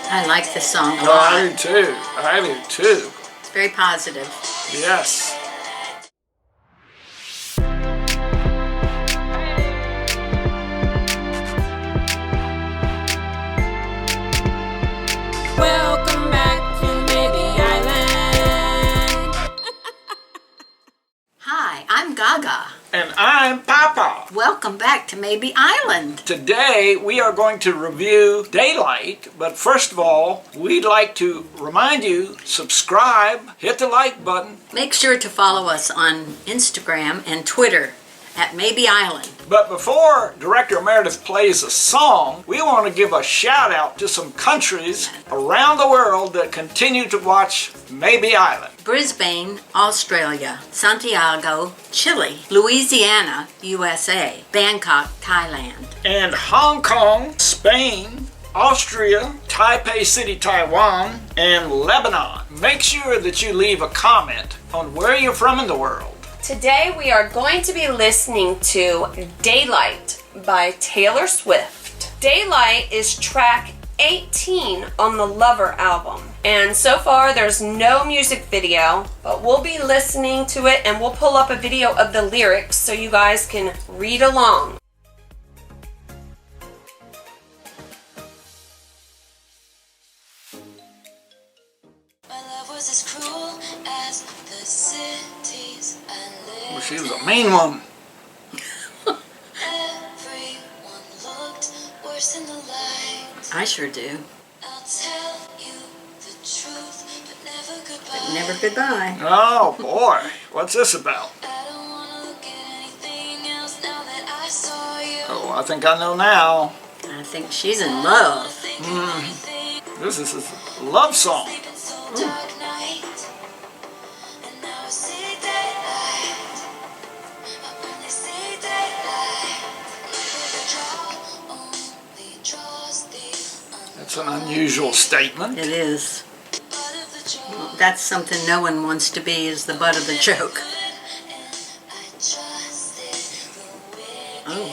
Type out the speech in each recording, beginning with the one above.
I like this song a Oh, lot. I do too. I do too. It's very positive. Yes. Welcome back to Mabie Island. Hi, I'm Gaga. And I'm Papa. Welcome back to Mabie Island. Today we are going to review Daylight, but first of all, we'd like to remind you, subscribe, hit the like button. Make sure to follow us on Instagram and Twitter at Mabie Island. But before Director Meredith plays a song, we want to give a shout out to some countries around the world that continue to watch Mabie Island. Brisbane, Australia. Santiago, Chile. Louisiana, USA. Bangkok, Thailand. And Hong Kong, Spain, Austria, Taipei City, Taiwan, and Lebanon. Make sure that you leave a comment on where you're from in the world. Today we are going to be listening to Daylight by Taylor Swift. Daylight is track 18 on the Lover album. And so far there's no music video, but we'll be listening to it and we'll pull up a video of the lyrics so you guys can read along. Was as cruel as the cities I lived. Well, she was a mean woman. Everyone looked worse in the light. I sure do. I'll tell you the truth, but never goodbye. But never goodbye. Oh boy, what's this about? I don't wanna look at anything else now that I saw you. Oh, I think I know now. I think she's in love. This is a love song. Sleeping so dark night, and now I see daylight. I only see daylight. The draw only draws the That's an unusual statement. It is. butt of the joke. That's something no one wants to be, is the butt of the joke. I trusted the wicked. Oh.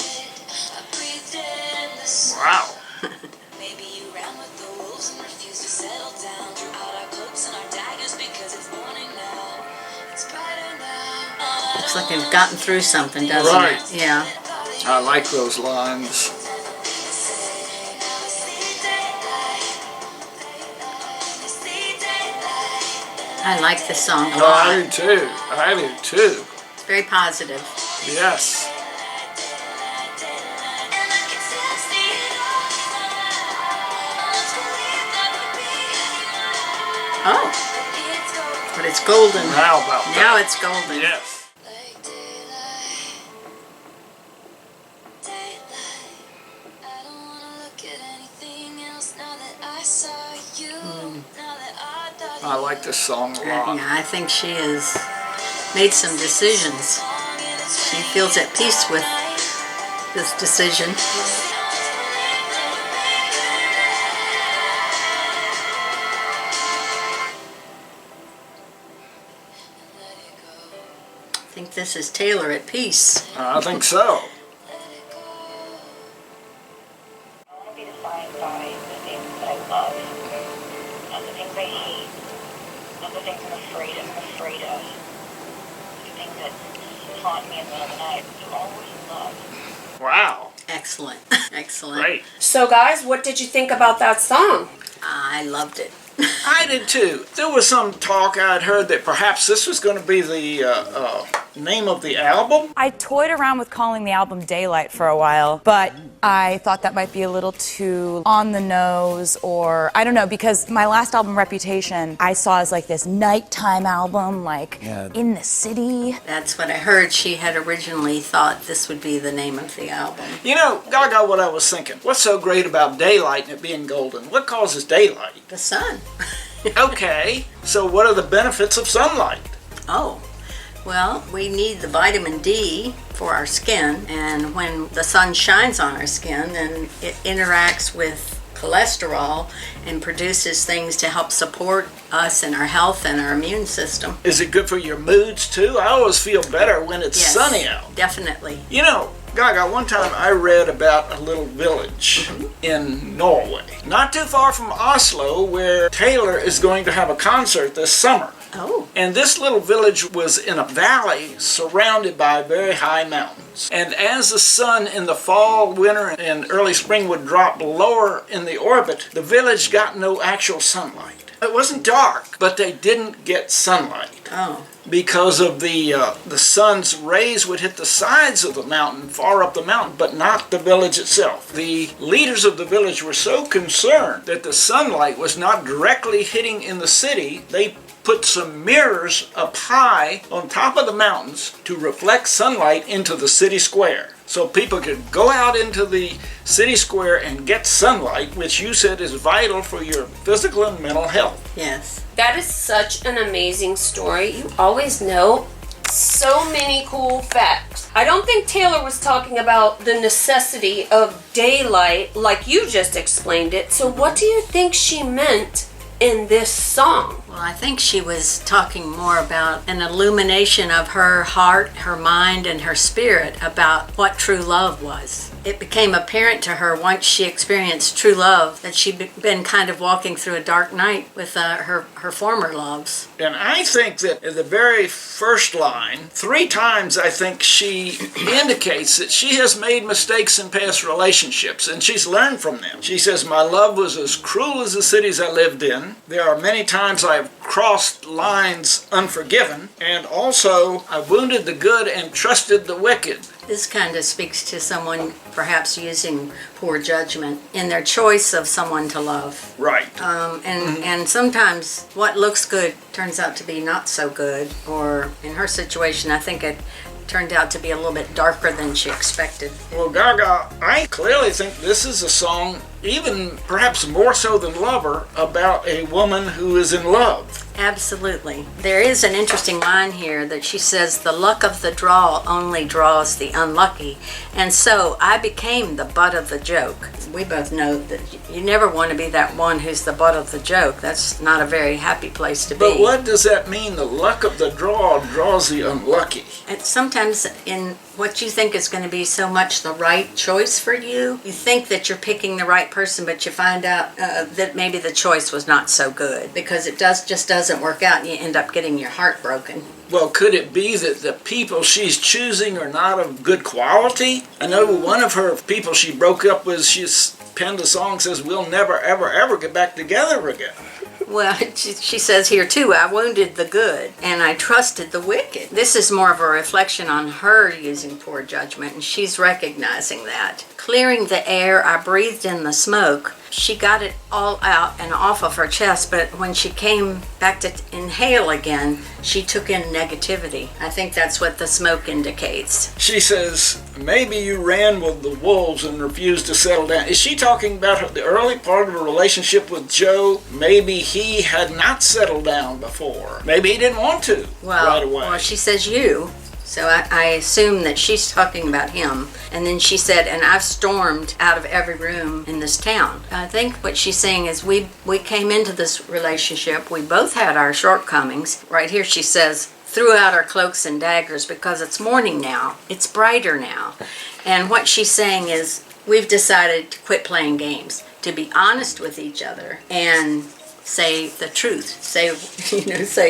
I breathed in the smoke. Wow. Maybe you ran with the wolves and refused to settle down. Drew out our cloaks and our daggers because it's morning now. It's brighter now. Looks like they've gotten through something, doesn't Right. it? Yeah. I like those lines. I like this song a Oh, I lot. do too. I do too. It's very positive. Yes. Oh, but it's golden. How about that? Now it's golden. Yes. Like daylight, daylight. I don't wanna look at anything else now that I saw you. Now that I thought I like this song a lot. Yeah, I think she has made some decisions. She feels at peace with this decision. I think this is Taylor at peace. I think so. I want to be defined by the things that I love, not the things I hate, not the things I'm afraid of, the things that haunt me in the middle of the night. You always love. Wow. Excellent. Excellent. Great. So guys, what did you think about that song? I loved it. I did too. There was some talk I'd heard that perhaps this was going to be the name of the album. I toyed around with calling the album Daylight for a while, but I thought that might be a little too on the nose, or I don't know, because my last album, Reputation, I saw as like this nighttime album, like in the city. That's what I heard. She had originally thought this would be the name of the album. You know, Gaga, what I was thinking. What's so great about daylight and it being golden? What causes daylight? The sun. Okay, so what are the benefits of sunlight? Oh, well, we need the vitamin D for our skin, and when the sun shines on our skin, then it interacts with cholesterol and produces things to help support us and our health and our immune system. Is it good for your moods too? I always feel better when it's Yes, sunny out. definitely. You know, Gaga, one time I read about a little village in Norway, not too far from Oslo, where Taylor is going to have a concert this summer. Oh. And this little village was in a valley surrounded by very high mountains. And as the sun in the fall, winter, and early spring would drop lower in the orbit, the village got no actual sunlight. It wasn't dark, but they didn't get sunlight. Oh. Because of the sun's rays would hit the sides of the mountain, far up the mountain, but not the village itself. The leaders of the village were so concerned that the sunlight was not directly hitting in the city, they put some mirrors up high on top of the mountains to reflect sunlight into the city square. So people could go out into the city square and get sunlight, which you said is vital for your physical and mental health. Yes. That is such an amazing story. You always know so many cool facts. I don't think Taylor was talking about the necessity of daylight like you just explained it. So what do you think she meant in this song? Well, I think she was talking more about an illumination of her heart, her mind, and her spirit about what true love was. It became apparent to her once she experienced true love that she'd been kind of walking through a dark night with her former loves. And I think that in the very first line, 3 times I think she indicates that she has made mistakes in past relationships and she's learned from them. She says, "My love was as cruel as the cities I lived in. There are many times I've crossed lines unforgiven, and also I wounded the good and trusted the wicked." This kind of speaks to someone perhaps using poor judgment in their choice of someone to love. Right. And sometimes what looks good turns out to be not so good, or in her situation, I think it turned out to be a little bit darker than she expected. Well, Gaga, I clearly think this is a song, even perhaps more so than Lover, about a woman who is in love. Absolutely. There is an interesting line here that she says, "The luck of the draw only draws the unlucky, and so I became the butt of the joke." We both know that you never want to be that one who's the butt of the joke. That's not a very happy place to be. But what does that mean? The luck of the draw draws the unlucky. And sometimes in what you think is going to be so much the right choice for you, you think that you're picking the right person, but you find out that maybe the choice was not so good because it just doesn't work out and you end up getting your heart broken. Well, could it be that the people she's choosing are not of good quality? I know one of her people she broke up with, she's penned a song says, "We'll never, ever, ever get back together again." Well, she says here too, "I wounded the good and I trusted the wicked." This is more of a reflection on her using poor judgment, and she's recognizing that. Clearing the air, I breathed in the smoke. She got it all out and off of her chest, but when she came back to inhale again, she took in negativity. I think that's what the smoke indicates. She says, "Maybe you ran with the wolves and refused to settle down." Is she talking about the early part of her relationship with Joe? Maybe he had not settled down before. Maybe he didn't want to right away. Well, she says you. So I assume that she's talking about him. And then she said, "And I've stormed out of every room in this town." I think what she's saying is we came into this relationship. We both had our shortcomings. Right here she says, "Threw out our cloaks and daggers because it's morning now. It's brighter now." And what she's saying is we've decided to quit playing games, to be honest with each other and say the truth, say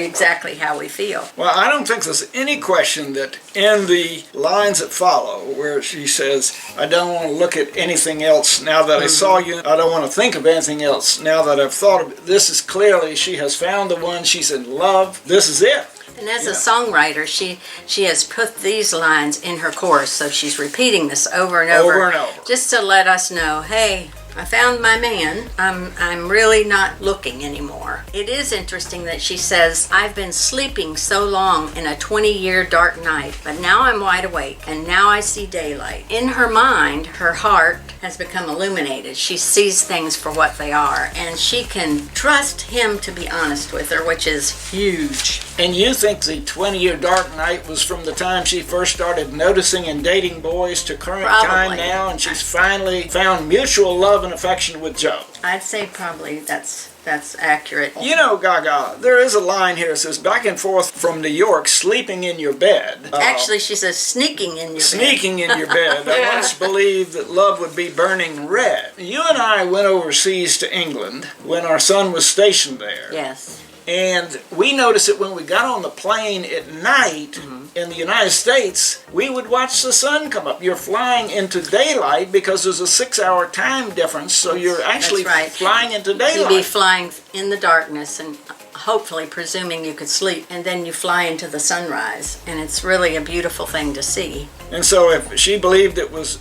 exactly how we feel. Well, I don't think there's any question that in the lines that follow, where she says, "I don't want to look at anything else now that I saw you. I don't want to think of anything else now that I've thought of it." This is clearly, she has found the one. She's in love. This is it. And as a songwriter, she has put these lines in her chorus, so she's repeating this over and over, just to let us know, hey, I found my man. I'm really not looking anymore. It is interesting that she says, "I've been sleeping so long in a 20-year dark night, but now I'm wide awake and now I see daylight." In her mind, her heart has become illuminated. She sees things for what they are, and she can trust him to be honest with her, which is huge. And you think the 20-year dark night was from the time she first started noticing and dating boys to current time Probably. now, and she's finally found mutual love and affection with Joe? I'd say probably that's accurate. You know, Gaga, there is a line here that says, back and forth from New York, sleeping in your bed. Actually, she says sneaking in your bed. Sneaking in your bed. I once believed that love would be burning red. You and I went overseas to England when our son was stationed there. Yes. And we noticed that when we got on the plane at night in the United States, we would watch the sun come up. You're flying into daylight because there's a 6-hour time difference, so you're actually That's right. flying into You'd daylight. be flying in the darkness and hopefully presuming you could sleep, and then you fly into the sunrise, and it's really a beautiful thing to see. And so if she believed it was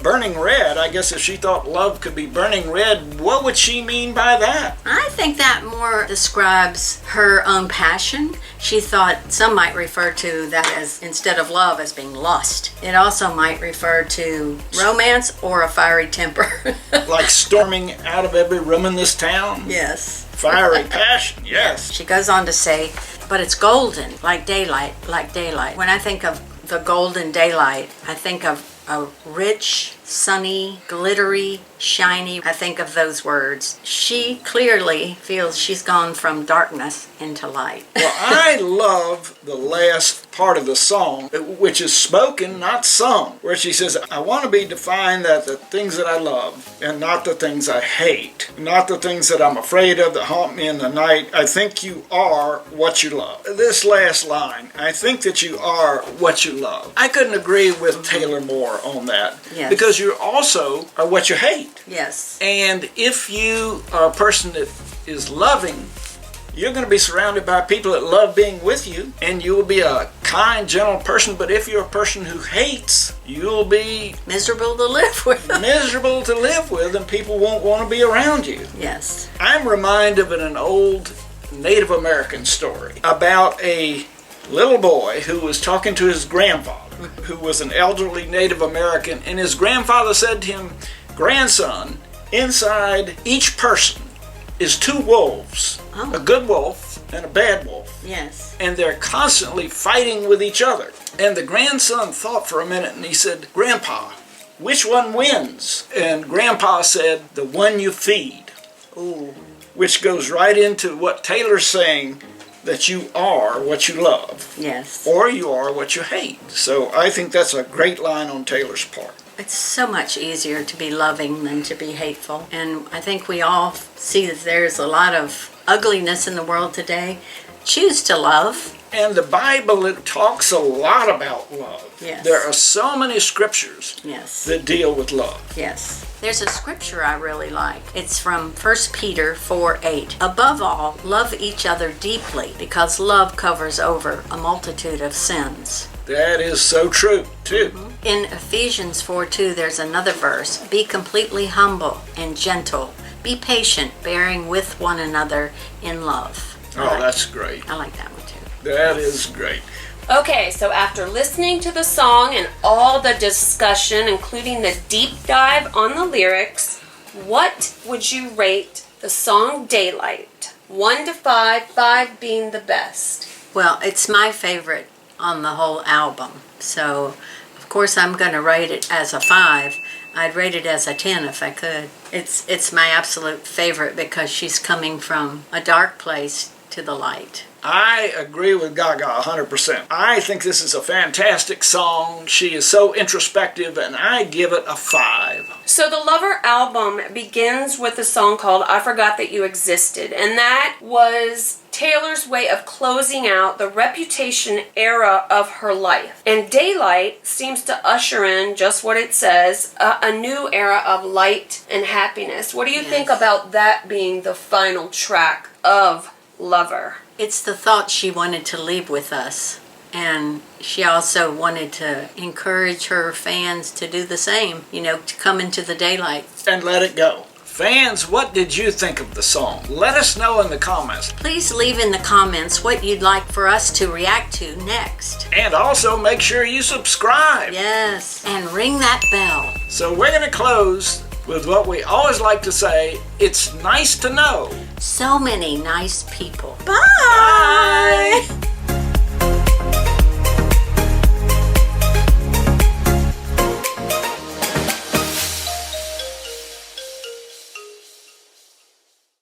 burning red, I guess if she thought love could be burning red, what would she mean by that? I think that more describes her own passion. She thought some might refer to that as, instead of love, as being lust. It also might refer to romance or a fiery temper. Like storming out of every room in this town? Yes. Fiery passion, yes. She goes on to say, but it's golden, like daylight, like daylight. When I think of the golden daylight, I think of a rich, sunny, glittery, shiny. I think of those words. She clearly feels she's gone from darkness into light. Well, I love the last part of the song, which is spoken, not sung, where she says, I want to be defined as the things that I love and not the things I hate, not the things that I'm afraid of that haunt me in the night. I think you are what you love. This last line, I think that you are what you love. I couldn't agree with Taylor more on that. Yes. Because you also are what you hate. Yes. And if you are a person that is loving, you're going to be surrounded by people that love being with you, and you will be a kind, gentle person. But if you're a person who hates, you'll be Miserable to live with. miserable to live with, and people won't want to be around you. Yes. I'm reminded of an old Native American story about a little boy who was talking to his grandfather, who was an elderly Native American, and his grandfather said to him, grandson, inside each person is 2 wolves, a good wolf and a bad wolf. Yes. And they're constantly fighting with each other. And the grandson thought for a minute and he said, Grandpa, which one wins? And Grandpa said, the one you feed. Ooh. Which goes right into what Taylor's saying, that you are what you love. Yes. Or you are what you hate. So I think that's a great line on Taylor's part. It's so much easier to be loving than to be hateful. And I think we all see that there's a lot of ugliness in the world today. Choose to love. And the Bible, it talks a lot about love. Yes. There are so many scriptures Yes. that deal with love. Yes. There's a scripture I really like. It's from 1 Peter 4:8. Above all, love each other deeply, because love covers over a multitude of sins. That is so true, too. In Ephesians 4:2, there's another verse. Be completely humble and gentle. Be patient, bearing with one another in love. Oh, that's great. I like that one too. That is great. Okay, so after listening to the song and all the discussion, including the deep dive on the lyrics, what would you rate the song Daylight? 1 to 5, 5 being the best. Well, it's my favorite on the whole album. So, of course, I'm going to rate it as a 5. I'd rate it as a 10 if I could. It's my absolute favorite because she's coming from a dark place to the light. I agree with Gaga 100%. I think this is a fantastic song. She is so introspective, and I give it a 5. So the Lover album begins with a song called I Forgot That You Existed, and that was Taylor's way of closing out the Reputation era of her life. And Daylight seems to usher in just what it says, a new era of light and happiness. What do you think about that being the final track of Lover? It's the thought she wanted to leave with us. And she also wanted to encourage her fans to do the same, to come into the daylight. And let it go. Fans, what did you think of the song? Let us know in the comments. Please leave in the comments what you'd like for us to react to next. And also make sure you subscribe. Yes, and ring that bell. So we're going to close with what we always like to say, it's nice to know. So many nice people. Bye! Bye!